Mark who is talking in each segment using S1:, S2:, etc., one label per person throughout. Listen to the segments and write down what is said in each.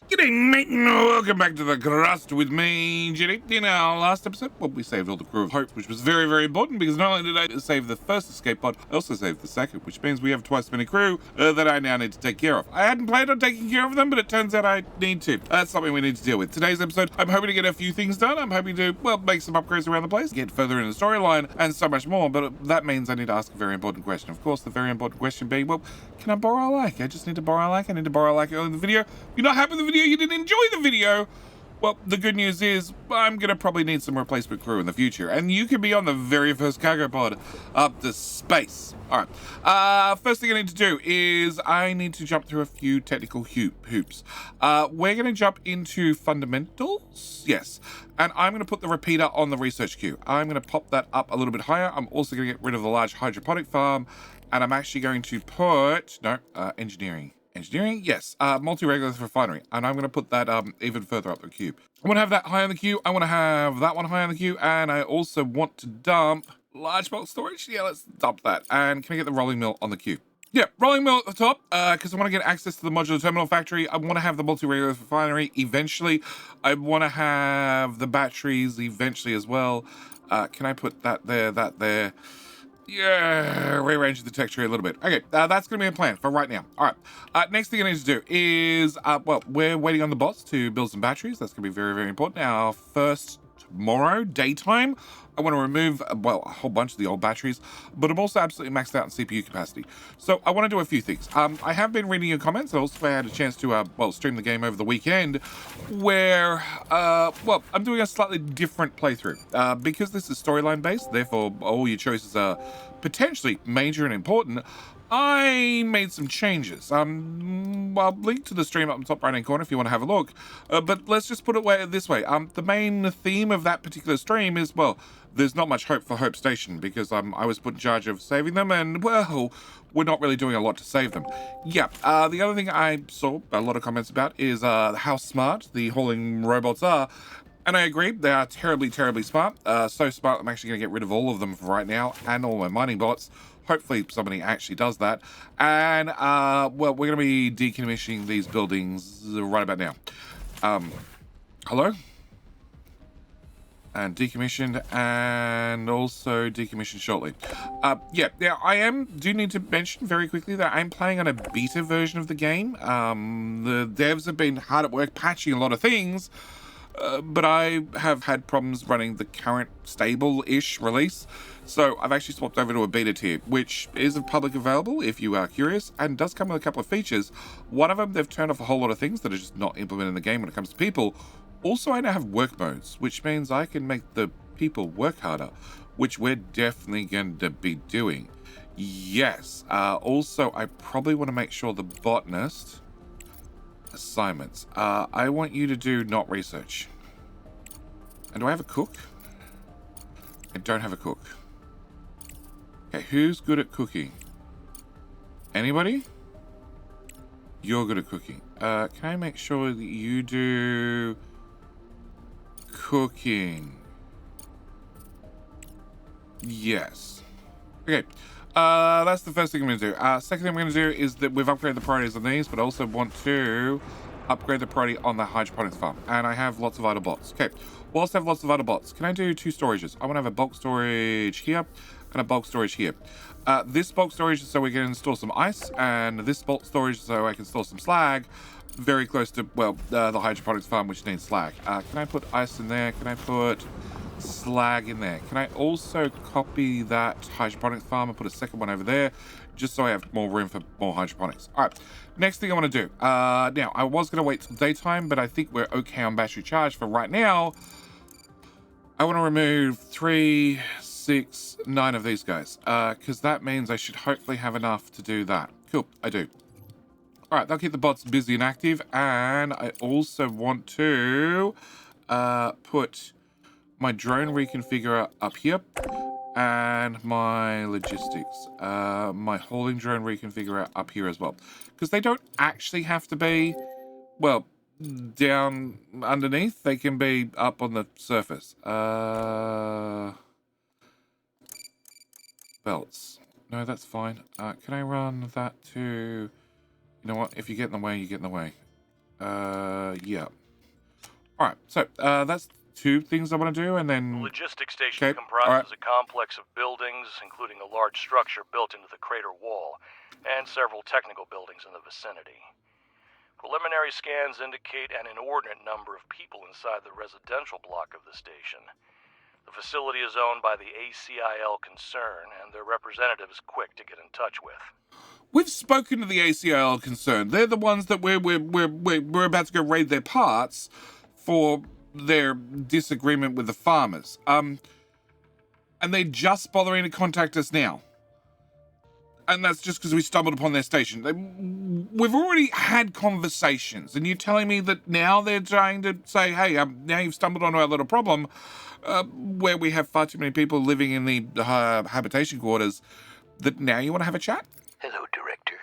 S1: G'day, mate, and welcome back to the Crust with me, Jenny. In our last episode, well, we saved all the crew of Hope, which was very, very important because not only did I save the first escape pod, I also saved the second, which means we have twice as many crew that I now need to take care of. I hadn't planned on taking care of them, but it turns out I need to. That's something we need to deal with. Today's episode, I'm hoping to get a few things done. I'm hoping to, well, make some upgrades around the place, get further in the storyline, and so much more, but that means I need to ask a very important question. Of course, the very important question being, well, can I borrow a like? I just need to borrow a like. I need to borrow a like early in the video. If you're not happy with the video, you didn't enjoy the video, well, the good news is I'm gonna probably need some replacement crew in the future, and you can be on the very first cargo pod up to space. All right, first thing I need to do is I need to jump through a few technical hoops. We're gonna jump into fundamentals, yes, and I'm gonna put the repeater on the research queue. I'm gonna pop that up a little bit higher. I'm also gonna get rid of the large hydroponic farm, and I'm actually going to put engineering, yes, multi-regolith refinery, and I'm going to put that even further up the queue. I want to have that high on the queue, I want to have that one high on the queue, and I also want to dump large bulk storage. Yeah, let's dump that. And can I get the rolling mill on the queue? Yeah, rolling mill at the top, because I want to get access to the modular terminal factory. I want to have the multi-regolith refinery eventually. I want to have the batteries eventually as well. Can I put that there? Yeah, rearrange the texture a little bit. Okay, that's going to be a plan for right now. All right, next thing I need to do is, well, we're waiting on the bots to build some batteries. That's going to be very, very important. Our first tomorrow, daytime, I want to remove, well, a whole bunch of the old batteries, but I'm also absolutely maxed out in CPU capacity. So I want to do a few things. I have been reading your comments. I also had a chance to, well, stream the game over the weekend where, well, I'm doing a slightly different playthrough. Because this is storyline based, therefore all your choices are potentially major and important, I made some changes. I'll link to the stream up in the top right hand corner if you want to have a look. But let's just put it this way. The main theme of that particular stream is, well, there's not much hope for Hope Station because I was put in charge of saving them, and, well, we're not really doing a lot to save them. Yeah, the other thing I saw a lot of comments about is how smart the hauling robots are. And I agree, they are terribly, terribly smart. So smart, I'm actually going to get rid of all of them for right now, and all my mining bots. Hopefully somebody actually does that. And, well, we're going to be decommissioning these buildings right about now. Hello? And decommissioned, and also decommissioned shortly. Yeah, I do need to mention very quickly that I'm playing on a beta version of the game. The devs have been hard at work patching a lot of things, but I have had problems running the current stable-ish release. So I've actually swapped over to a beta tier, which is public available if you are curious, and does come with a couple of features. One of them, they've turned off a whole lot of things that are just not implemented in the game when it comes to people. Also, I now have work modes, which means I can make the people work harder, which we're definitely going to be doing. Yes. Also, I probably want to make sure the botanist assignments. I want you to do not research. And do I have a cook? I don't have a cook. Okay, who's good at cooking? Anybody? You're good at cooking. Can I make sure that you do cooking? Yes. Okay. That's the first thing I'm going to do. Second thing I'm going to do is that we've upgraded the priorities on these, but I also want to upgrade the priority on the hydroponics farm. And I have lots of idle bots. Okay. Whilst I have lots of idle bots, can I do two storages? I want to have a bulk storage here and a bulk storage here. This bulk storage is so we can store some ice, and this bulk storage so I can store some slag very close to, well, the hydroponics farm, which needs slag. Can I put ice in there? Can I put slag in there? Can I also copy that hydroponics farm and put a second one over there, just so I have more room for more hydroponics? All right, next thing I want to do. Now, I was going to wait till daytime, but I think we're okay on battery charge for right now. I want to remove 3, 6, 9 of these guys, because that means I should hopefully have enough to do that. Cool, I do. All right, that'll keep the bots busy and active, and I also want to put my drone reconfigurer up here, and my logistics, my hauling drone reconfigurer up here as well, because they don't actually have to be, well, down underneath. They can be up on the surface. Belts. No, that's fine. Can I run that to... You know what? If you get in the way, you get in the way. Yeah. All right, so that's 2 things I want to do, and then...
S2: The logistics station comprises a complex of buildings, including a large structure built into the crater wall, and several technical buildings in the vicinity. Preliminary scans indicate an inordinate number of people inside the residential block of the station. The facility is owned by the ACIL concern, and their representative is quick to get in touch with.
S1: We've spoken to the ACIL concern. They're the ones that we're about to go raid their parts for their disagreement with the farmers. And they're just bothering to contact us now. And that's just because we stumbled upon their station. We've already had conversations, and you're telling me that now they're trying to say, hey, now you've stumbled onto our little problem, where we have far too many people living in the habitation quarters, that now you want to have a chat?
S3: Hello, Director.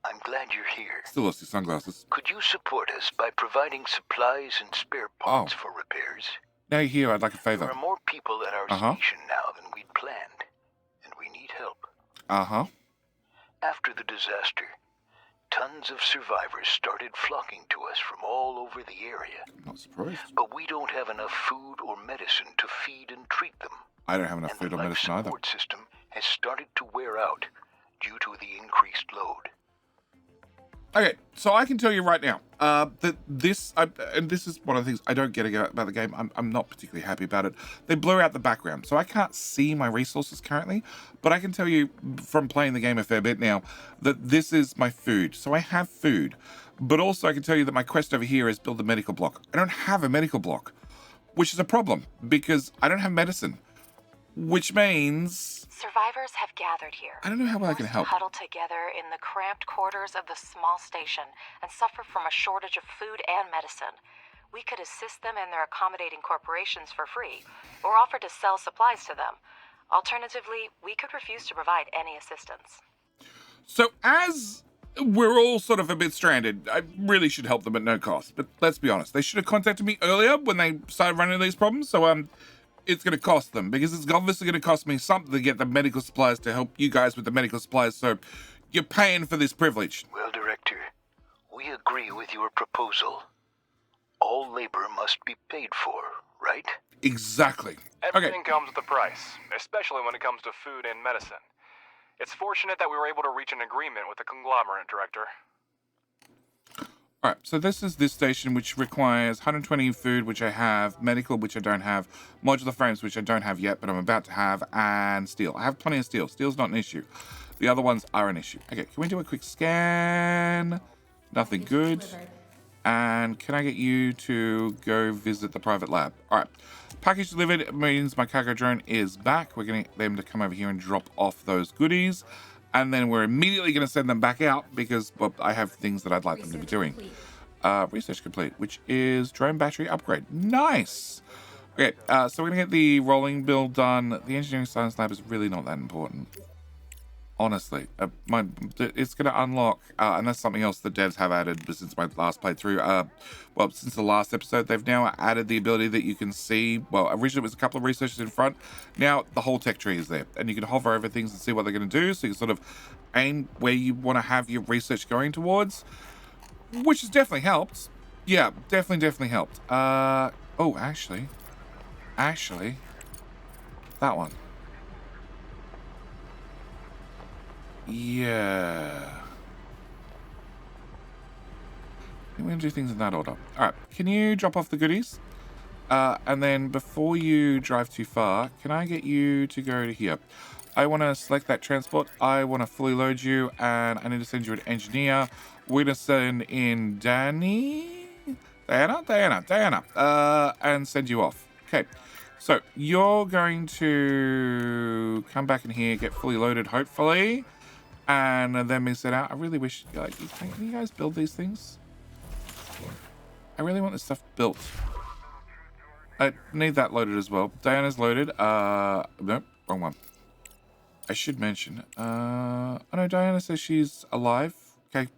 S3: I'm glad you're here.
S1: Still lost your sunglasses.
S3: Could you support us by providing supplies and spare parts for repairs?
S1: Now you're here, I'd like a favor.
S3: There are more people at our station now than we'd planned, and we need help. After the disaster, tons of survivors started flocking to us from all over the area.
S1: I'm not surprised.
S3: But we don't have enough food or medicine to feed and treat them.
S1: I don't have enough food or medicine either.
S3: The life support system has started to wear out due to the increased load.
S1: Okay, so I can tell you right now that this is one of the things I don't get about the game. I'm not particularly happy about it. They blur out the background, so I can't see my resources currently, but I can tell you from playing the game a fair bit now that this is my food. So I have food, but also I can tell you that my quest over here is build a medical block. I don't have a medical block, which is a problem because I don't have medicine, which means...
S4: Survivors have gathered here.
S1: I don't know how well I can help.
S4: Huddled together in the cramped quarters of the small station and suffer from a shortage of food and medicine. We could assist them in their accommodating corporations for free, or offer to sell supplies to them. Alternatively, we could refuse to provide any assistance.
S1: So as we're all sort of a bit stranded, I really should help them at no cost. But let's be honest, they should have contacted me earlier when they started running these problems. So it's going to cost them, because it's obviously going to cost me something to get the medical supplies to help you guys with the medical supplies, so you're paying for this privilege.
S3: Well, Director, we agree with your proposal. All labor must be paid for, right?
S1: Exactly.
S5: Everything comes with a price, especially when it comes to food and medicine. It's fortunate that we were able to reach an agreement with the conglomerate, Director.
S1: Alright, so this is this station, which requires 120 food, which I have, medical, which I don't have, modular frames, which I don't have yet, but I'm about to have, and steel. I have plenty of steel. Steel's not an issue. The other ones are an issue. Okay, can we do a quick scan? Nothing good. And can I get you to go visit the private lab? Alright, package delivered means my cargo drone is back. We're going to get them to come over here and drop off those goodies. And then we're immediately going to send them back out because, well, I have things that I'd like them to be doing. Research complete, which is drone battery upgrade. Nice! Okay, so we're going to get the rolling build done. The engineering science lab is really not that important. Honestly, it's going to unlock, and that's something else the devs have added since my last playthrough. Well, since the last episode, they've now added the ability that you can see. Well, originally it was a couple of researchers in front. Now the whole tech tree is there, and you can hover over things and see what they're going to do. So you can sort of aim where you want to have your research going towards, which has definitely helped. Yeah, definitely helped. Oh, actually, that one. Yeah. We're going to do things in that order. Alright, can you drop off the goodies? And then before you drive too far, can I get you to go to here? I want to select that transport. I want to fully load you, and I need to send you an engineer. We're going to send in Diana, and send you off. Okay, so you're going to come back in here, get fully loaded, hopefully. And then we set out. I really wish, like, can you guys build these things? I really want this stuff built. I need that loaded as well. Diana's loaded. Nope, wrong one. I should mention. I know Diana says she's alive. Okay,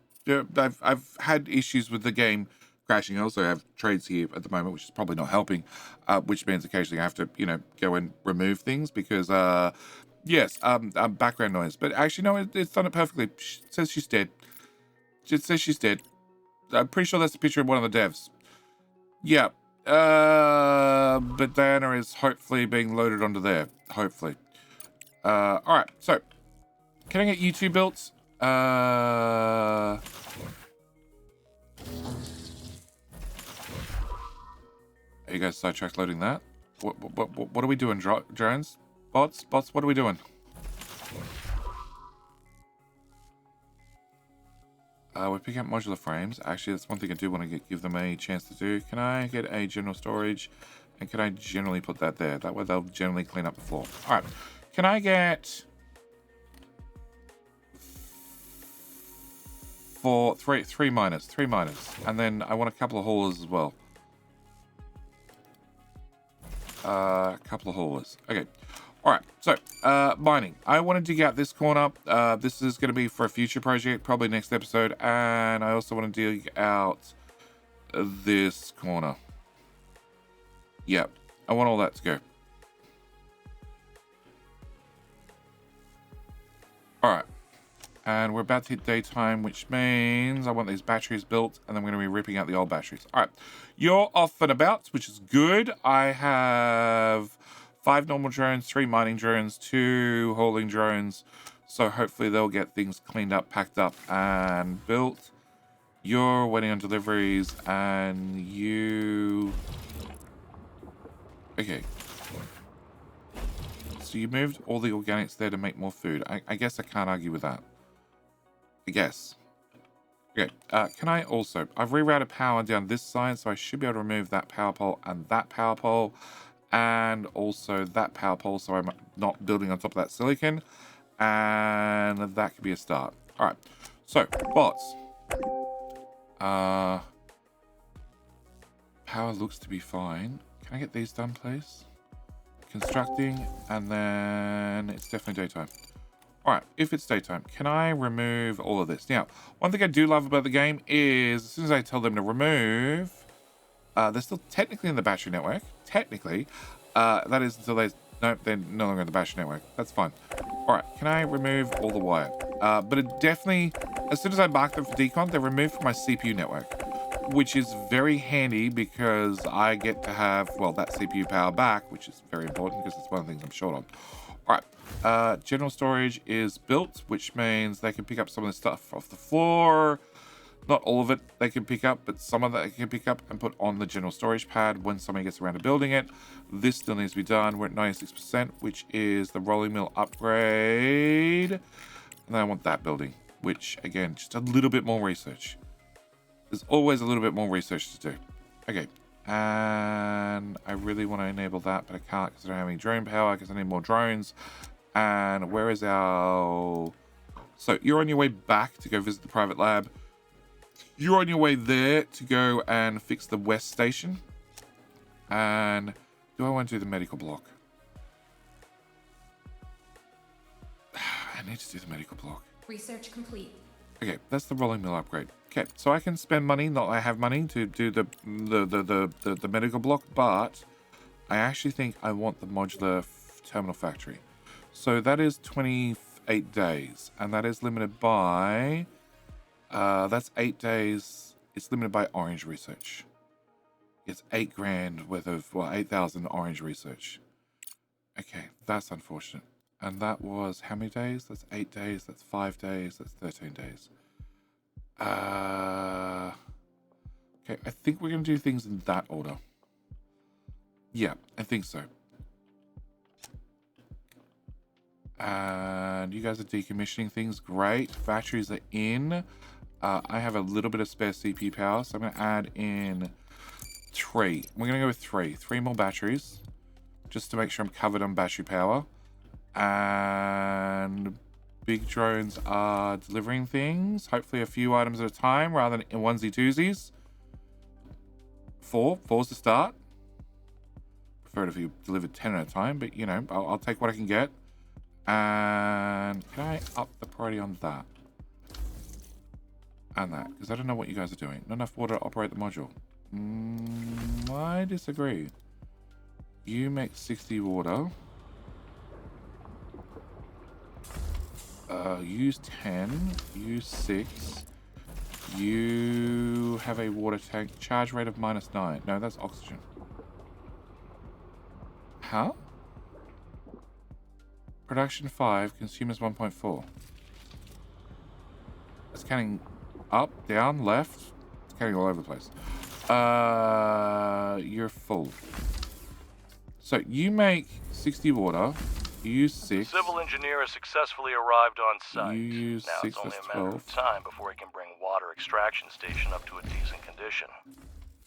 S1: I've had issues with the game crashing. I also have trades here at the moment, which is probably not helping. Which means occasionally I have to, go and remove things because yes, background noise. But actually, no, it's done it perfectly. It says she's dead. It says she's dead. I'm pretty sure that's a picture of one of the devs. Yeah. But Diana is hopefully being loaded onto there. Hopefully. Alright, so. Can I get you two built? Are you guys sidetracked loading that? What are we doing, drones? Bots, what are we doing? We're picking up modular frames. Actually, that's one thing I do want to give them a chance to do. Can I get a general storage? And can I generally put that there? That way they'll generally clean up the floor. Alright. Can I get... three miners. And then I want a couple of haulers as well. A couple of haulers. Okay. Alright, so, mining. I want to dig out this corner. This is going to be for a future project, probably next episode. And I also want to dig out this corner. Yep. I want all that to go. Alright. And we're about to hit daytime, which means I want these batteries built, and then we're going to be ripping out the old batteries. Alright. You're off and about, which is good. I have 5 normal drones, 3 mining drones, 2 hauling drones. So hopefully they'll get things cleaned up, packed up, and built. You're waiting on deliveries, and you... Okay. So you moved all the organics there to make more food. I guess I can't argue with that. I guess. Okay. Can I also... I've rerouted power down this side, so I should be able to remove that power pole and that power pole. And also that power pole, so I'm not building on top of that silicon. And that could be a start. Alright. So, bots. Power looks to be fine. Can I get these done, please? Constructing, and then it's definitely daytime. Alright, if it's daytime, can I remove all of this? Now, one thing I do love about the game is as soon as I tell them to remove, they're still technically in the battery network. Technically. That is until they... Nope, they're no longer in the battery network. That's fine. Alright, can I remove all the wire? But it definitely... As soon as I mark them for decon, they're removed from my CPU network. Which is very handy because I get to have, well, that CPU power back, which is very important because it's one of the things I'm short on. Alright, general storage is built, which means they can pick up some of the stuff off the floor. Not all of it they can pick up, but some of that they can pick up and put on the general storage pad when somebody gets around to building it. This still needs to be done. We're at 96%, which is the rolling mill upgrade. And then I want that building, which, again, just a little bit more research. There's always a little bit more research to do. Okay, and I really want to enable that, but I can't because I don't have any drone power, because I need more drones. And where is our... So, you're on your way back to go visit the private lab. You're on your way there to go and fix the west station. And do I want to do the medical block? I need to do the medical block.
S6: Research complete.
S1: Okay, that's the rolling mill upgrade. Okay, so I can spend money, not I have money to do the medical block, but I actually think I want the modular terminal factory. So that is 28 days, and that is limited by, that's 8 days. It's limited by orange research. It's 8 grand worth of, well, 8,000 orange research. Okay, that's unfortunate. And that was how many days? That's 8 days, that's 5 days, that's 13 days. Okay, I think we're going to do things in that order. Yeah, I think so. And you guys are decommissioning things. Great. Batteries are in. I have a little bit of spare CPU power, so I'm going to add in 3. We're going to go with 3. 3 more batteries, just to make sure I'm covered on battery power. And big drones are delivering things. Hopefully a few items at a time rather than in onesie twosies. 4's the start. Prefer it if you delivered 10 at a time, but you know, I'll take what I can get. And can I up the priority on that? And that, because I don't know what you guys are doing. Not enough water to operate the module. I disagree. You make 60 water. Use 10, use 6, You have a water tank. Charge rate of -9. No, that's oxygen. Huh? Production 5, consumers 1.4. It's counting up, down, left. It's counting all over the place. You're full. So you make 60 water. You use 6.
S2: Civil engineer has successfully arrived on site.
S1: You use
S2: now
S1: 6
S2: it's only
S1: plus
S2: a matter
S1: 12.
S2: of time before he can bring water extraction station up to a decent condition.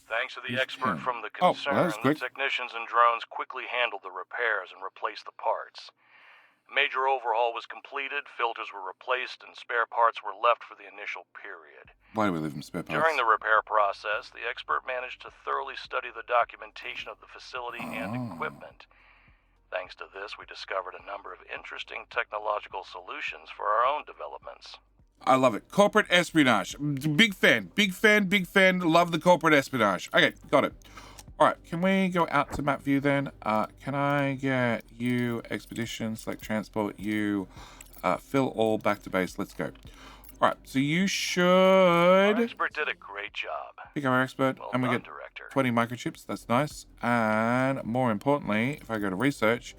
S2: Thanks to the
S1: Use
S2: expert
S1: 10.
S2: from the
S1: Oh,
S2: concern,
S1: well, that was
S2: the
S1: quick.
S2: technicians and drones quickly handled the repairs and replaced the parts. A major overhaul was completed, filters were replaced, and spare parts were left for the initial period.
S1: Why do we leave them spare parts?
S2: During the repair process, the expert managed to thoroughly study the documentation of the facility and equipment. Thanks to this, we discovered a number of interesting technological solutions for our own developments.
S1: I love it. Corporate espionage. Big fan. Big fan. Big fan. Love the corporate espionage. Okay, got it. All right, can we go out to map view then? Can I get you expedition, select transport, you fill all, back to base. Let's go. All right, so you should...
S2: Our expert did a great job.
S1: Pick our expert,
S2: Well
S1: and we
S2: done,
S1: get
S2: Director.
S1: 20 microchips. That's nice. And more importantly, if I go to research,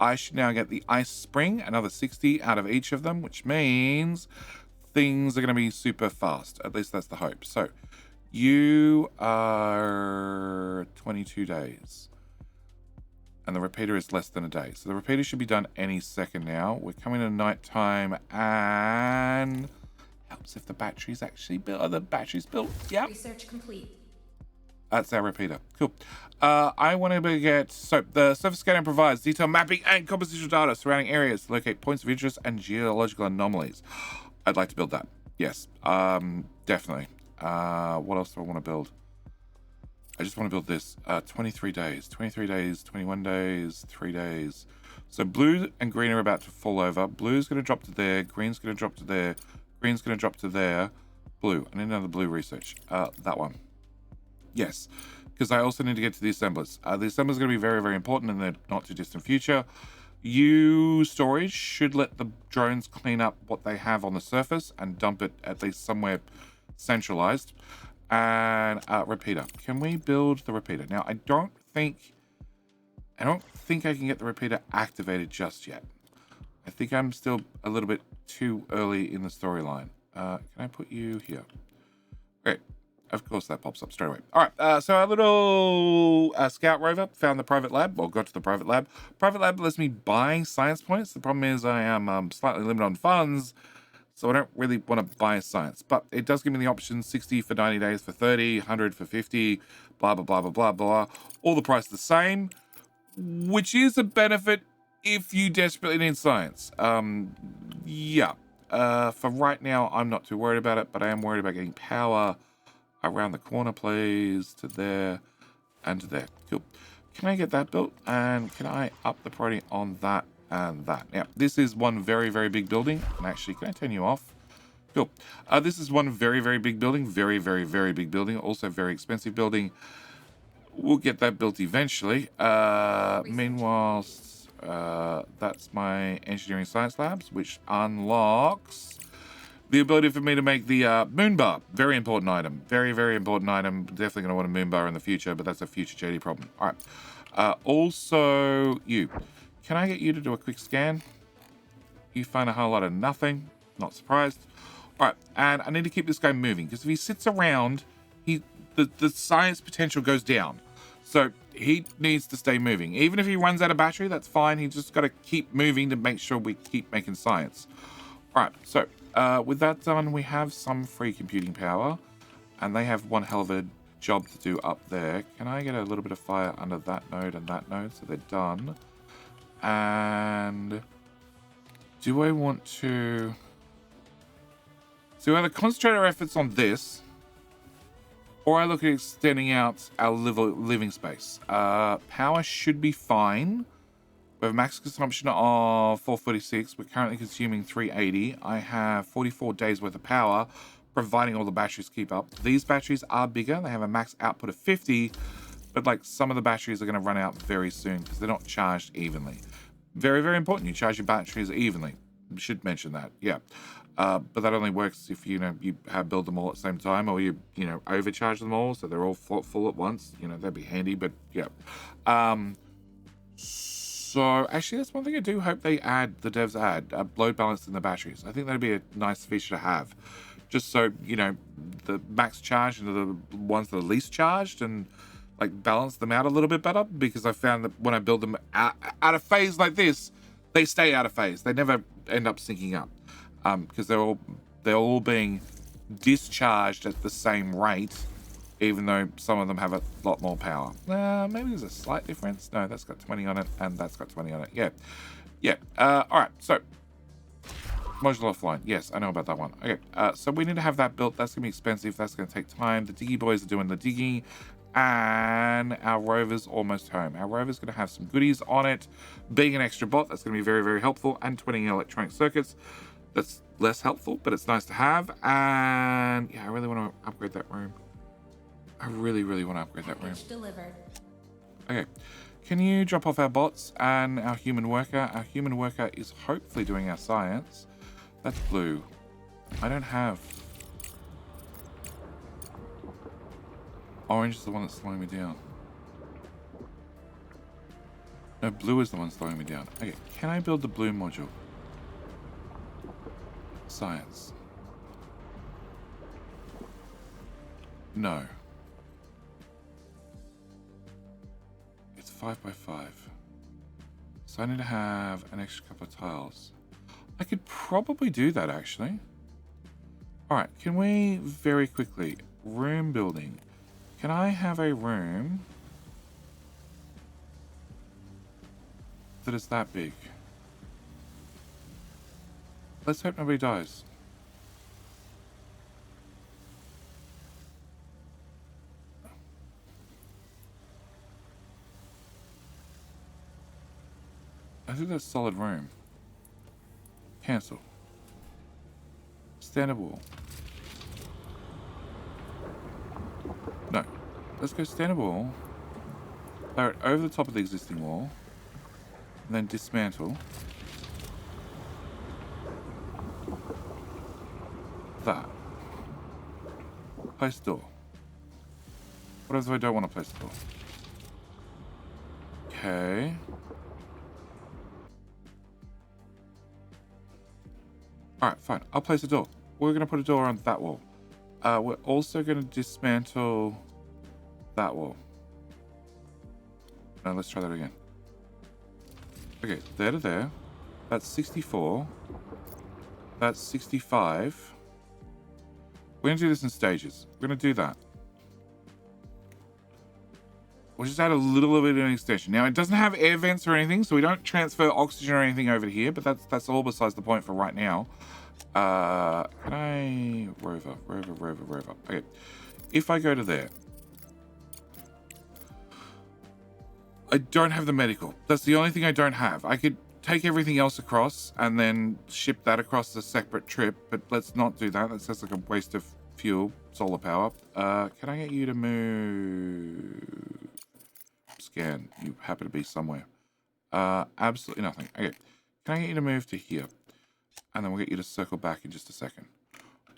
S1: I should now get the ice spring, another 60 out of each of them, which means things are going to be super fast. At least that's the hope. So you are 22 days. And the repeater is less than a day. So the repeater should be done any second now. We're coming to nighttime, and helps if the battery's actually built. Are the batteries built? Yeah.
S6: Research complete.
S1: That's our repeater. Cool. I want to get... So, the surface scanner provides detailed mapping and compositional data surrounding areas to locate points of interest and geological anomalies. I'd like to build that. Yes. Definitely. What else do I want to build? I just want to build this. 23 days. 23 days, 21 days, 3 days. So, blue and green are about to fall over. Blue's going to drop to there. Green's going to drop to there. Green's going to drop to there. Blue. I need another blue research. That one. Yes, because I also need to get to the assemblers. The assemblers are going to be very, very important in the not too distant future. Storage should let the drones clean up what they have on the surface and dump it at least somewhere centralized. And repeater. Can we build the repeater? Now, I don't think I can get the repeater activated just yet. I think I'm still a little bit too early in the storyline. Can I put you here? Great. Of course, that pops up straight away. All right, so our little scout rover found the private lab, or got to the private lab. Private lab lets me buy science points. The problem is I am slightly limited on funds, so I don't really want to buy science. But it does give me the option 60 for 90 days for 30, 100 for 50, blah, blah, blah, blah, blah, blah. All the price the same, which is a benefit if you desperately need science. Yeah. For right now, I'm not too worried about it, but I am worried about getting power around the corner, please, to there and to there. Cool. Can I get that built? And can I up the priority on that and that? Now, this is one very, very big building. And actually, can I turn you off? Cool. This is one very, very big building. Very, very, very big building. Also very expensive building. We'll get that built eventually. Meanwhile, that's my engineering science labs, which unlocks the ability for me to make the moon bar. Very important item. Very, very important item. Definitely going to want a moon bar in the future, but that's a future JD problem. All right. Also, you. Can I get you to do a quick scan? You find a whole lot of nothing. Not surprised. All right. And I need to keep this guy moving, because if he sits around, the science potential goes down. So he needs to stay moving. Even if he runs out of battery, that's fine. He's just got to keep moving to make sure we keep making science. All right. So with that done, we have some free computing power, and they have one hell of a job to do up there. Can I get a little bit of fire under that node and that node so they're done? And do I want to... So either concentrate our efforts on this, or I look at extending out our living space. Power should be fine. We have a max consumption of 446. We're currently consuming 380. I have 44 days worth of power, providing all the batteries keep up. These batteries are bigger. They have a max output of 50, but like some of the batteries are going to run out very soon because they're not charged evenly. Very, very important. You charge your batteries evenly. Should mention that. Yeah. But that only works if, you know, you build them all at the same time, or you know, overcharge them all so they're all full at once. You know, that'd be handy, but yeah. So actually, that's one thing I do hope the devs add, load balance in the batteries. I think that'd be a nice feature to have, just so, you know, the max charge and the ones that are least charged, and like balance them out a little bit better, because I found that when I build them out of phase like this, they stay out of phase. They never end up syncing up, because they're all being discharged at the same rate, even though some of them have a lot more power. Maybe there's a slight difference. No, that's got 20 on it, and that's got 20 on it. Yeah. All right, so modular offline. Yes, I know about that one. Okay, so we need to have that built. That's gonna be expensive. That's gonna take time. The diggy boys are doing the digging, and our rover's almost home. Our rover's gonna have some goodies on it. Being an extra bot, that's gonna be very, very helpful. And 20 electronic circuits. That's less helpful, but it's nice to have. And yeah, I really want to upgrade that room. I really, really want to upgrade that room.
S6: Delivered.
S1: Okay, can you drop off our bots and our human worker? Our human worker is hopefully doing our science. That's blue. I don't have... Orange is the one that's slowing me down. No, blue is the one slowing me down. Okay, can I build the blue module? Science. No. It's 5 by 5. So I need to have an extra couple of tiles. I could probably do that, actually. Alright, can we very quickly... Room building. Can I have a room that is that big? Let's hope nobody dies. I think that's solid room. Cancel. Standard wall. No. Let's go standard wall. Layer it over the top of the existing wall. And then dismantle. That. Place door. What if I don't want to place the door? Okay. Alright, fine. I'll place a door. We're going to put a door on that wall. We're also going to dismantle that wall. No, let's try that again. Okay, there to there. That's 64. That's 65. We're going to do this in stages. We're going to do that. We'll just add a little bit of an extension. Now, it doesn't have air vents or anything, so we don't transfer oxygen or anything over here, but that's all besides the point for right now. Can I... Rover. Okay. If I go to there... I don't have the medical. That's the only thing I don't have. I could take everything else across and then ship that across a separate trip, but let's not do that. That sounds like a waste of fuel, solar power. Can I get you to move... Scan. You happen to be somewhere. Absolutely nothing. Okay. Can I get you to move to here? And then we'll get you to circle back in just a second.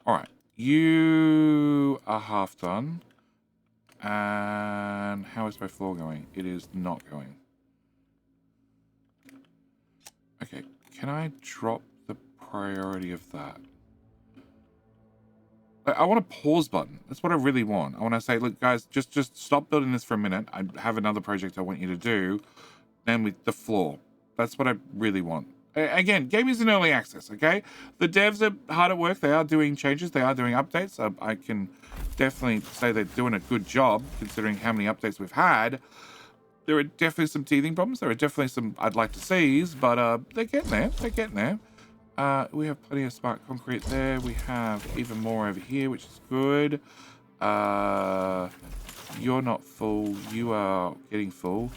S1: Alright. You are half done. And how is my floor going? It is not going. Okay. Can I drop the priority of that? I want a pause button. That's what I really want. I want to say, look, guys, just stop building this for a minute. I have another project I want you to do. Namely, the floor. That's what I really want. Again, game is in early access, okay? The devs are hard at work. They are doing changes. They are doing updates. I can definitely say they're doing a good job, considering how many updates we've had. There are definitely some teething problems. There are definitely some I'd like to seize, but they're getting there. They're getting there. We have plenty of smart concrete there. We have even more over here, which is good. You're not full. You are getting full.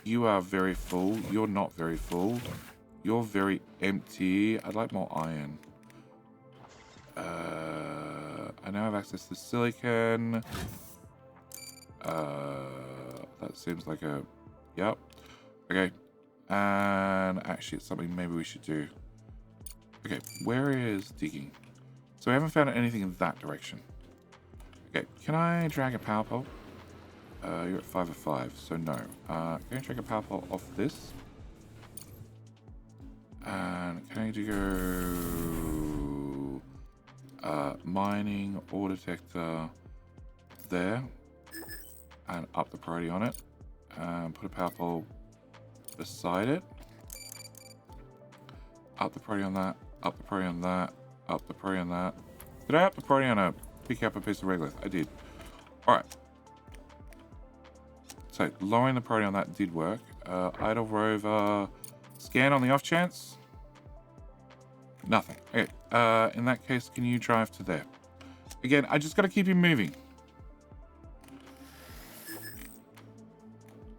S1: You are very full. You're not very full. You're very empty. I'd like more iron. I now have access to silicon. That seems like a... Yep. Okay. And actually, it's something maybe we should do. Okay, where is digging? So we haven't found anything in that direction. Okay, can I drag a power pole? You're at 5 of 5, so no. Can I drag a power pole off this? And can I go mining ore detector there and up the priority on it and put a power pole beside it. Up the priority on that, up the priority on that, up the priority on that. Did I up the priority on a pick up a piece of regolith? I did. Alright. So lowering the priority on that did work. Idle rover. Scan on the off chance. Nothing. Okay. In that case, can you drive to there? Again, I just got to keep you moving.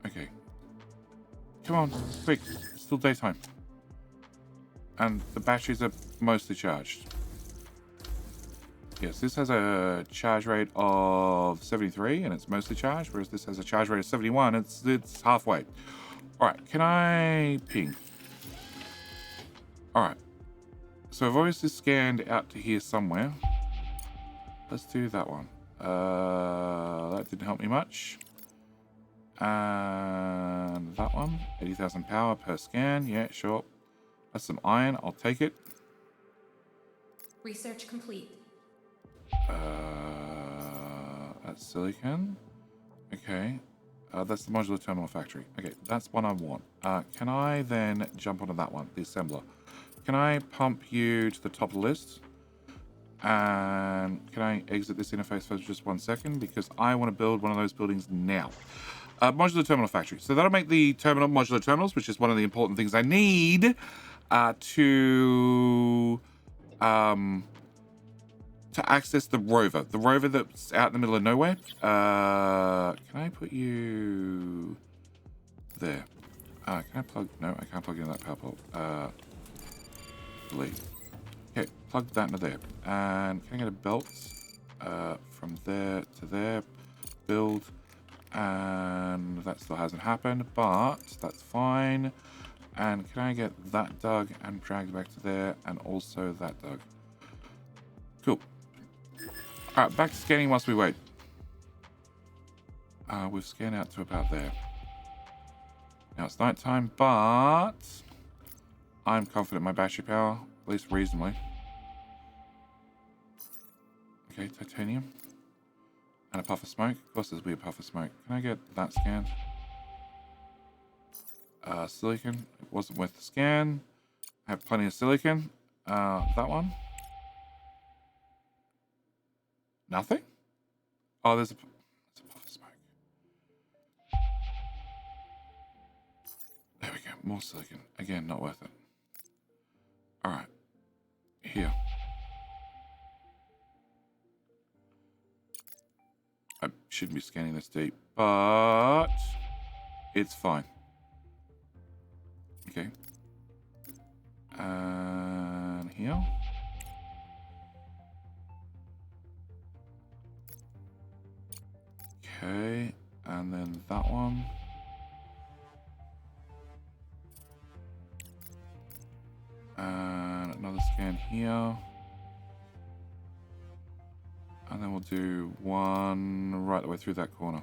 S1: Okay. Come on, quick. It's still daytime. And the batteries are mostly charged. Yes, this has a charge rate of 73 and it's mostly charged, whereas this has a charge rate of 71. It's halfway. Alright, can I ping? Alright. So I've obviously scanned out to here somewhere. Let's do that one. That didn't help me much. And that one, 80,000 power per scan. Yeah, sure. That's some iron. I'll take it.
S6: Research complete.
S1: That's silicon. Okay. That's the modular terminal factory. Okay, that's what I want. Can I then jump onto that one, the assembler? Can I pump you to the top of the list? And can I exit this interface for just 1 second? Because I want to build one of those buildings now. Modular terminal factory. So that'll make the terminal modular terminals, which is one of the important things I need to access the rover. The rover that's out in the middle of nowhere. Can I put you there? Can I plug? No, I can't plug into that power pole. Delete. Okay, plug that into there. And can I get a belt from there to there? Build. And that still hasn't happened, but that's fine. And can I get that dug and dragged back to there, and also that dug? Cool. Alright, back to scanning whilst we wait. We've scanned out to about there. Now it's night time, but I'm confident in my battery power, at least reasonably. Okay, titanium. And a puff of smoke. Of course there's a puff of smoke. Can I get that scanned? Silicon. It wasn't worth the scan. I have plenty of silicon. That one. Nothing? Oh, there's a puff of smoke. There we go. More silicon. Again, not worth it. Alright. Here. I shouldn't be scanning this deep, but it's fine. Okay. And here. Okay, and then that one. And another scan here. And then we'll do one right the way through that corner.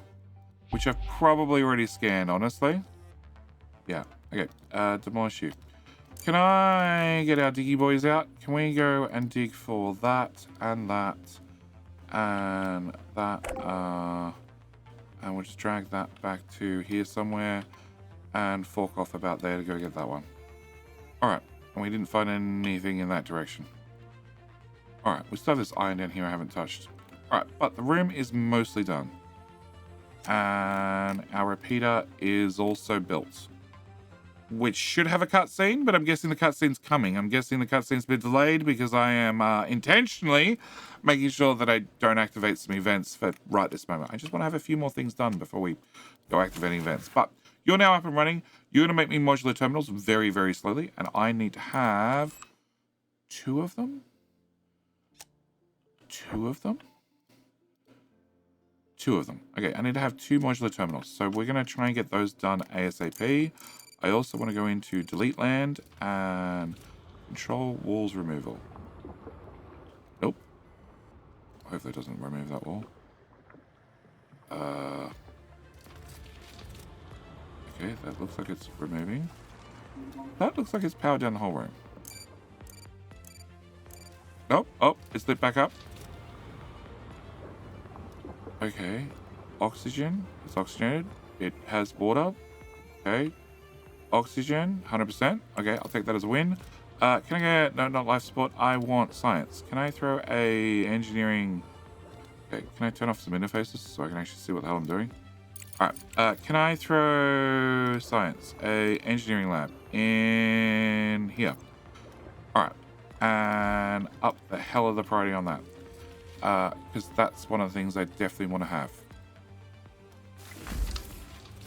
S1: Which I've probably already scanned, honestly. Yeah, okay. Demolish you. Can I get our diggy boys out? Can we go and dig for that and that and that? And we'll just drag that back to here somewhere and fork off about there to go get that one. Alright, and we didn't find anything in that direction. Alright, we still have this iron down here I haven't touched. Alright, but the room is mostly done. And our repeater is also built. Which should have a cutscene, but I'm guessing the cutscene's coming. I'm guessing the cutscene's been delayed because I am intentionally making sure that I don't activate some events for right this moment. I just want to have a few more things done before we go activating events. But you're now up and running. You're going to make me modular terminals very, very slowly. And I need to have 2 of them. 2 of them. 2 of them. Okay, I need to have 2 modular terminals. So we're going to try and get those done ASAP. I also want to go into delete land and Control walls removal. Nope. I hope that doesn't remove that wall. Okay, that looks like it's removing. That looks like it's powered down the whole room. Nope. Oh, it's lit back up. Okay. Oxygen. It's oxygenated. It has water. Okay. Oxygen. 100%. Okay, I'll take that as a win. Can I get... No, not life support. I want science. Can I throw a engineering... Okay, can I turn off some interfaces so I can actually see what the hell I'm doing? Alright, can I throw science? A engineering lab in here. Alright, and up the hell of the priority on that. Because that's one of the things I definitely want to have.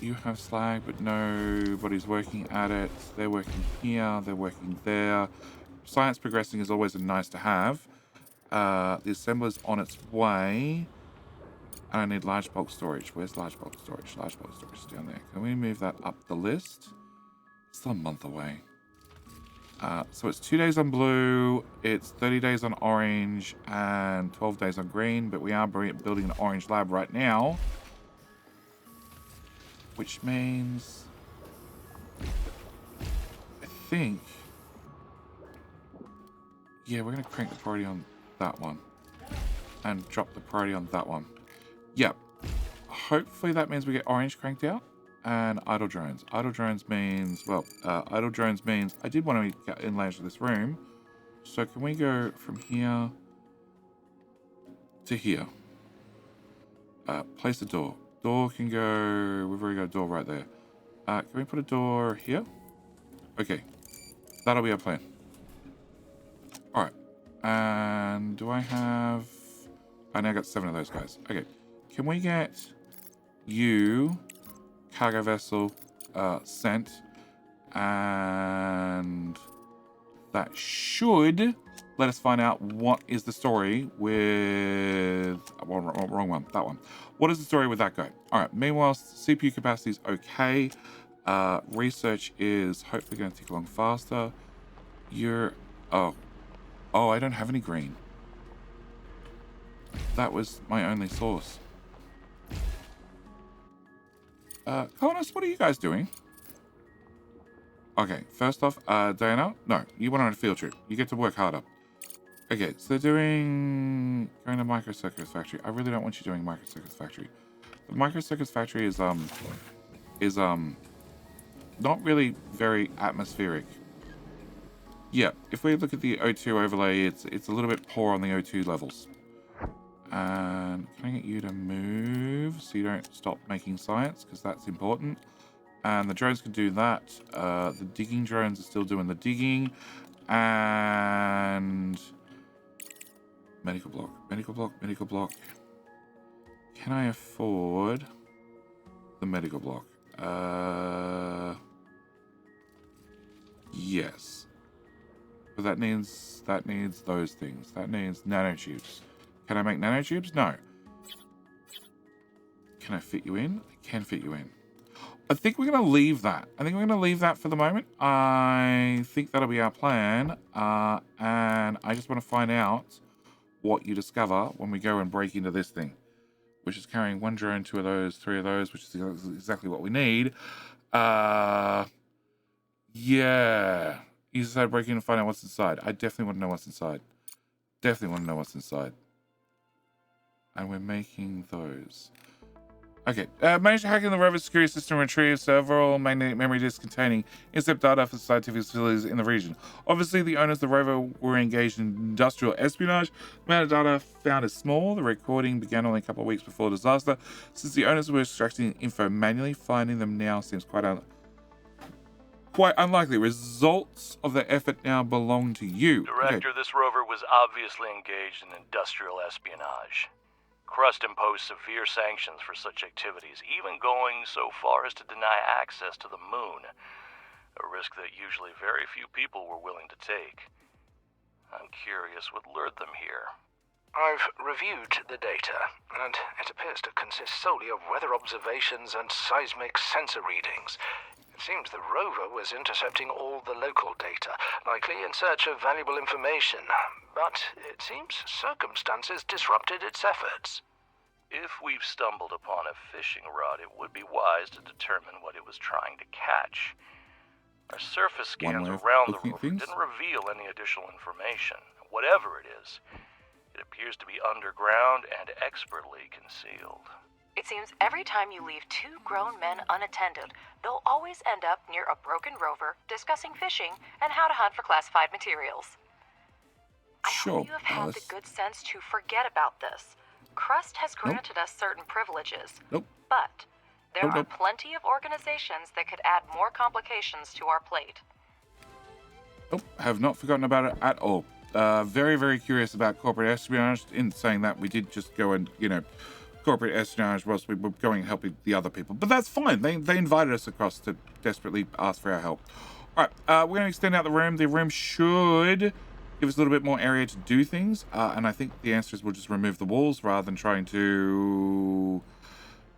S1: You have slag, but nobody's working at it. They're working here, they're working there. Science progressing is always a nice to have. The assembler's on its way. And I need large bulk storage. Where's large bulk storage? Large bulk storage is down there. Can we move that up the list? Still a month away. So it's 2 days on blue, it's 30 days on orange, and 12 days on green. But we are building an orange lab right now. Which means... I think... Yeah, we're going to crank the priority on that one. And drop the priority on that one. Yep. Hopefully that means we get orange cranked out. And idle drones. Idle drones means... Well, idle drones means... I did want to get inland to this room. So can we go from here... to here? Place a door. Door can go... We've already got a door right there. Can we put a door here? Okay. That'll be our plan. Alright. And do I have... I now got 7 of those guys. Okay. Can we get you, cargo vessel, sent, and that should let us find out what is the story with... wrong one. That one. What is the story with that guy? All right. Meanwhile, CPU capacity is okay. Research is hopefully going to tick along faster. You're... Oh, I don't have any green. That was my only source. Colonist, what are you guys doing? Okay, first off, Diana, no, you went on a field trip. You get to work harder. Okay, so they're going to Microcircuits Factory. I really don't want you doing Microcircuits Factory. The Microcircuits Factory is not really very atmospheric. Yeah, if we look at the O2 overlay, it's a little bit poor on the O2 levels. And can I get you to move so you don't stop making science, because that's important. And the drones can do that. The digging drones are still doing the digging. And medical block, medical block, medical block. Can I afford the medical block? Yes. But that needs those things. That needs nanotubes. Can I make nanotubes? No. Can I fit you in? I can fit you in. I think we're going to leave that. I think we're going to leave that for the moment. I think that'll be our plan. And I just want to find out what you discover when we go and break into this thing, which is carrying 1 drone, 2 of those, 3 of those, which is exactly what we need. Yeah. You decided to break in and find out what's inside. I definitely want to know what's inside. Definitely want to know what's inside. And we're making those. Okay. Managed to hack in the rover security system and retrieve several magnetic memory disks containing intercept data for scientific facilities in the region. Obviously, the owners of the rover were engaged in industrial espionage. The amount of data found is small. The recording began only a couple of weeks before the disaster. Since the owners were extracting info manually, finding them now seems quite unlikely. Results of their effort now belong to you.
S2: Director, this rover was obviously engaged in industrial espionage. Crust imposed severe sanctions for such activities, even going so far as to deny access to the moon, a risk that usually very few people were willing to take. I'm curious what lured them here.
S3: I've reviewed the data, and it appears to consist solely of weather observations and seismic sensor readings. It seems the rover was intercepting all the local data, likely in search of valuable information. But it seems circumstances disrupted its efforts.
S2: If we've stumbled upon a fishing rod, it would be wise to determine what it was trying to catch. Our surface scans around the rover didn't reveal any additional information. Whatever it is, it appears to be underground and expertly concealed.
S4: It seems every time you leave two grown men unattended, they'll always end up near a broken rover discussing fishing and how to hunt for classified materials. I hope you have had the good sense to forget about this. Crust has granted us certain privileges. But there are plenty of organizations that could add more complications to our plate.
S1: Have not forgotten about it at all. Very, very curious about corporate espionage. In saying that, we did just go and, corporate espionage whilst we were going and helping the other people. But that's fine. They invited us across to desperately ask for our help. All right, we're going to extend out the room. The room should give us a little bit more area to do things. And I think the answer is we'll just remove the walls rather than trying to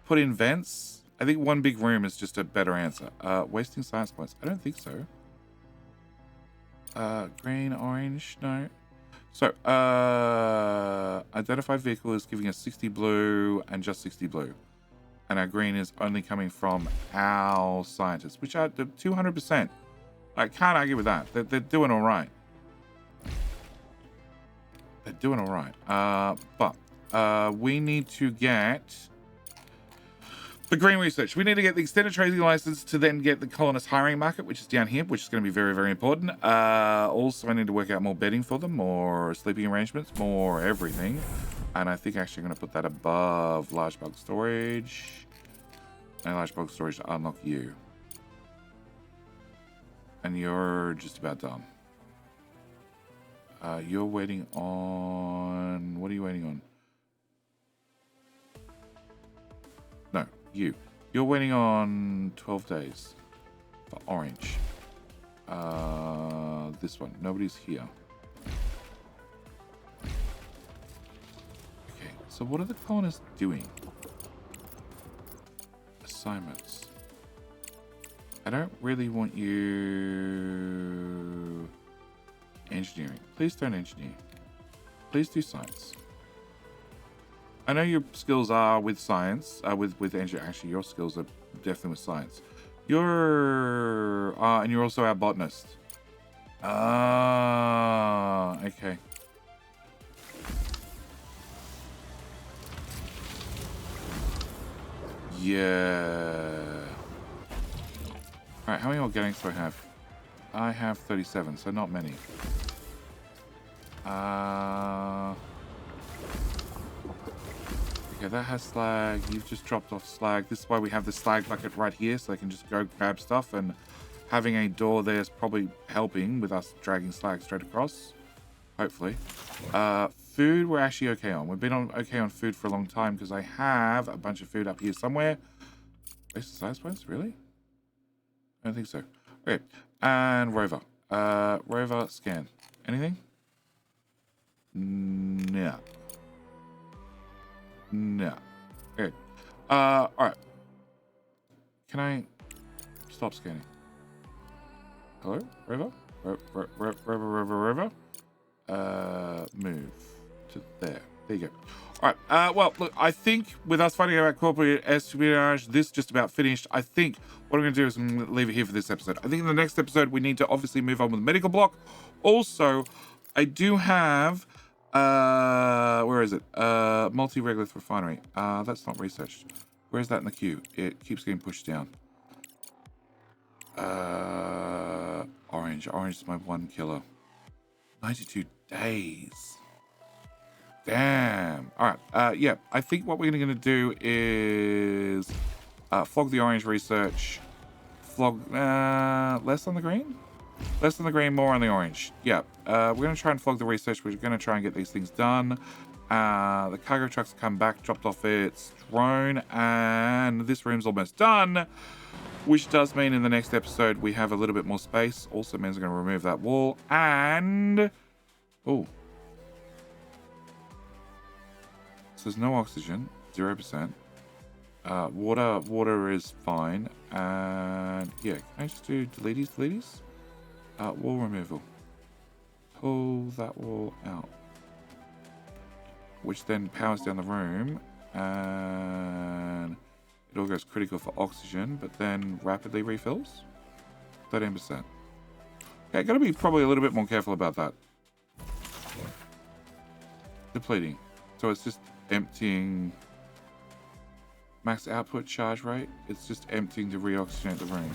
S1: put in vents. I think one big room is just a better answer. Wasting science points. I don't think so. Green, orange, no. So, identified vehicle is giving us 60 blue and just 60 blue. And our green is only coming from our scientists, which are 200%. I can't argue with that. They're doing all right. They're doing all right. But we need to get the green research. We need to get the extended trading license to then get the colonist hiring market, which is down here, which is going to be very, very important. Also, I need to work out more bedding for them, more sleeping arrangements, more everything. And I think actually I'm going to put that above large bulk storage. And large bulk storage to unlock you. And you're just about done. You're waiting on... What are you waiting on? No, you. You're waiting on 12 days for orange. This one. Nobody's here. Okay, so what are the colonists doing? Assignments. I don't really want you... Engineering. Please don't engineer. Please do science. I know your skills are with science, with engineering. Actually, your skills are definitely with science. You're... and you're also our botanist. Okay. Yeah. Alright, how many organics do I have? I have 37, so not many. Okay, that has slag. You've just dropped off slag. This is why we have the slag bucket right here, so they can just go grab stuff. And having a door there is probably helping with us dragging slag straight across. Hopefully. Food, we're actually okay on. We've been okay on food for a long time because I have a bunch of food up here somewhere. Exercise points? Really? I don't think so. Okay. And rover. Rover, scan. Anything? No. No. Okay. Alright. Can I stop scanning? Hello? Rover? Rover? Move to there. There you go. Alright, well, look, I think with us finding out about corporate espionage, this just about finished. I think what I'm going to do is I'm going to leave it here for this episode. I think in the next episode, we need to obviously move on with the medical block. Also, I do have, where is it? Multi-regolith refinery. That's not researched. Where is that in the queue? It keeps getting pushed down. Orange. Orange is my one killer. 92 days. Damn. All right. Yeah, I think what we're going to do is flog the orange research. Flog less on the green? Less on the green, more on the orange. Yeah. We're going to try and flog the research. We're going to try and get these things done. The cargo truck's come back, dropped off its drone, and this room's almost done. Which does mean in the next episode we have a little bit more space. Also means we're going to remove that wall. And... oh. So there's no oxygen. 0%. Water is fine. And yeah, can I just do deletes? Wall removal. Pull that wall out. Which then powers down the room. And it all goes critical for oxygen, but then rapidly refills. 13%. Okay, gotta be probably a little bit more careful about that. Depleting. So it's just emptying. Max output charge rate. It's just emptying to reoxygenate the room.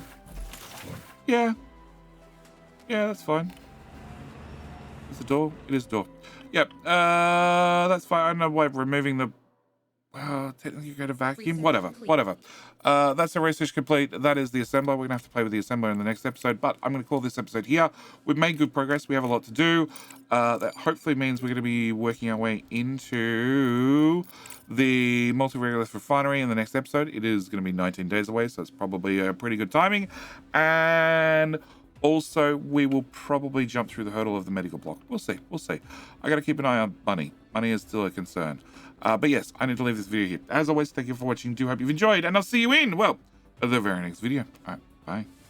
S1: Yeah. Yeah, that's fine. Is the door? It is the door. Yep. That's fine. I don't know why removing the. Well, technically you go to vacuum. Whatever. That's the research complete. That is the assembler. We're going to have to play with the assembler in the next episode, but I'm going to call this episode here. We've made good progress. We have a lot to do. That hopefully means we're going to be working our way into the multi-regolith refinery in the next episode. It is going to be 19 days away, so it's probably a pretty good timing. And also, we will probably jump through the hurdle of the medical block. We'll see. I got to keep an eye on money. Money is still a concern. But yes, I need to leave this video here. As always, thank you for watching. Do hope you've enjoyed, and I'll see you in, well, the very next video. All right, bye.